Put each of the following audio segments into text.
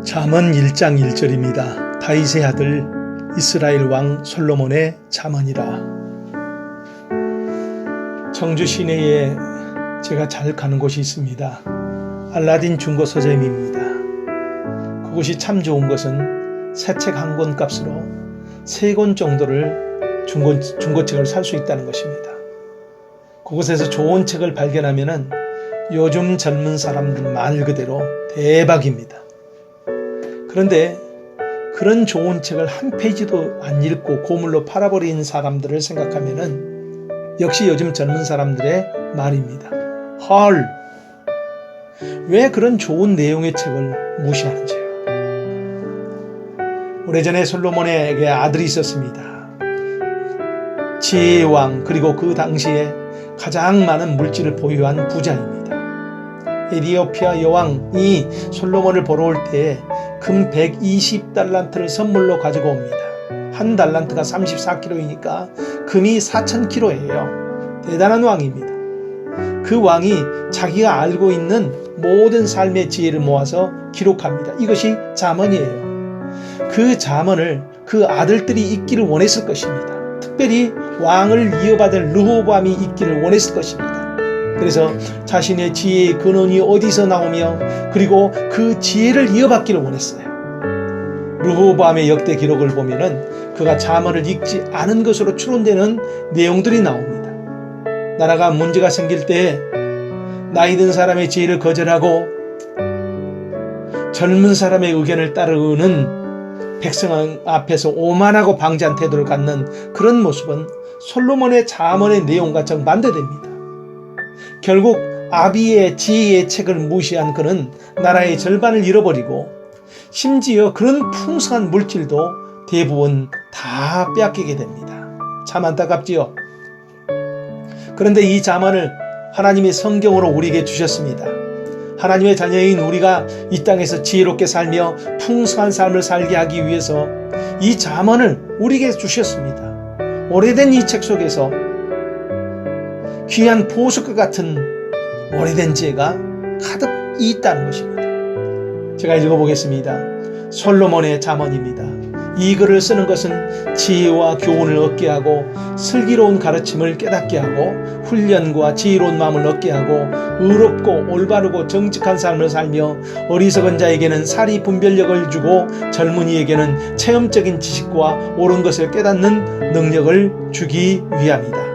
잠언 1장 1절입니다. 다윗의 아들 이스라엘 왕 솔로몬의 잠언이라. 청주 시내에 제가 잘 가는 곳이 있습니다. 알라딘 중고 서점입니다. 그곳이 참 좋은 것은 새 책 한 권 값으로 3권 정도를 중고책을 살 수 있다는 것입니다. 그곳에서 좋은 책을 발견하면 요즘 젊은 사람들 말 그대로 대박입니다. 그런데 그런 좋은 책을 한 페이지도 안 읽고 고물로 팔아버린 사람들을 생각하면 역시 요즘 젊은 사람들의 말입니다. 헐! 왜 그런 좋은 내용의 책을 무시하는지요? 오래전에 솔로몬에게 아들이 있었습니다. 지혜의 왕, 그리고 그 당시에 가장 많은 물질을 보유한 부자입니다. 에디오피아 여왕이 솔로몬을 보러 올 때 금 120달란트를 선물로 가지고 옵니다. 한 달란트가 34kg이니까 금이 4000kg예요. 대단한 왕입니다. 그 왕이 자기가 알고 있는 모든 삶의 지혜를 모아서 기록합니다. 이것이 잠언이에요. 그 잠언을 그 아들들이 읽기를 원했을 것입니다. 특별히 왕을 이어받을 르호보암이 읽기를 원했을 것입니다. 그래서 자신의 지혜의 근원이 어디서 나오며 그리고 그 지혜를 이어받기를 원했어요. 르호보암의 역대 기록을 보면은 그가 잠언을 읽지 않은 것으로 추론되는 내용들이 나옵니다. 나라가 문제가 생길 때 나이 든 사람의 지혜를 거절하고 젊은 사람의 의견을 따르는 백성 앞에서 오만하고 방지한 태도를 갖는 그런 모습은 솔로몬의 잠언의 내용과 정반대됩니다. 결국 아비의 지혜의 책을 무시한 그는 나라의 절반을 잃어버리고 심지어 그런 풍성한 물질도 대부분 다 빼앗기게 됩니다. 참 안타깝지요. 그런데 이 잠언을 하나님의 성경으로 우리에게 주셨습니다. 하나님의 자녀인 우리가 이 땅에서 지혜롭게 살며 풍성한 삶을 살게 하기 위해서 이 잠언을 우리에게 주셨습니다. 오래된 이 책 속에서 귀한 보석과 같은 오래된 지혜가 가득 있다는 것입니다. 제가 읽어보겠습니다. 솔로몬의 잠언입니다. 이 글을 쓰는 것은 지혜와 교훈을 얻게 하고 슬기로운 가르침을 깨닫게 하고 훈련과 지혜로운 마음을 얻게 하고 의롭고 올바르고 정직한 삶을 살며 어리석은 자에게는 사리 분별력을 주고 젊은이에게는 체험적인 지식과 옳은 것을 깨닫는 능력을 주기 위함이다.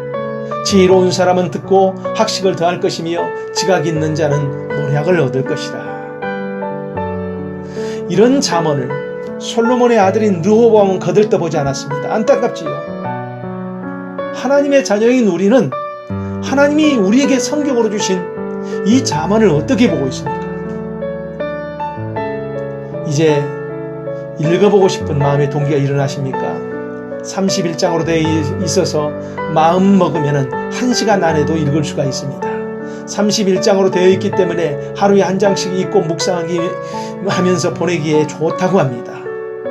지혜로운 사람은 듣고 학식을 더할 것이며 지각 있는 자는 모략을 얻을 것이다. 이런 잠언을 솔로몬의 아들인 르호보암은 거들떠보지 않았습니다. 안타깝지요. 하나님의 자녀인 우리는 하나님이 우리에게 성경으로 주신 이 잠언을 어떻게 보고 있습니까? 이제 읽어보고 싶은 마음의 동기가 일어나십니까? 31장으로 되어 있어서 마음 먹으면 1시간 안에도 읽을 수가 있습니다. 31장으로 되어 있기 때문에 하루에 한 장씩 읽고 묵상하기 하면서 보내기에 좋다고 합니다.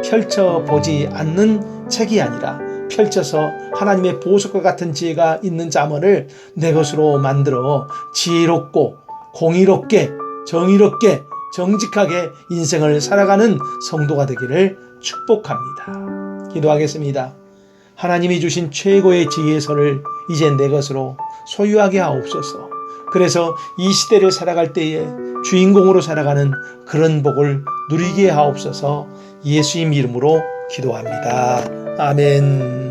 펼쳐보지 않는 책이 아니라 펼쳐서 하나님의 보석과 같은 지혜가 있는 잠언을 내 것으로 만들어 지혜롭고 공의롭게 정의롭게 정직하게 인생을 살아가는 성도가 되기를 축복합니다. 기도하겠습니다. 하나님이 주신 최고의 지혜의 선을 이제 내 것으로 소유하게 하옵소서. 그래서 이 시대를 살아갈 때에 주인공으로 살아가는 그런 복을 누리게 하옵소서. 예수님 이름으로 기도합니다. 아멘.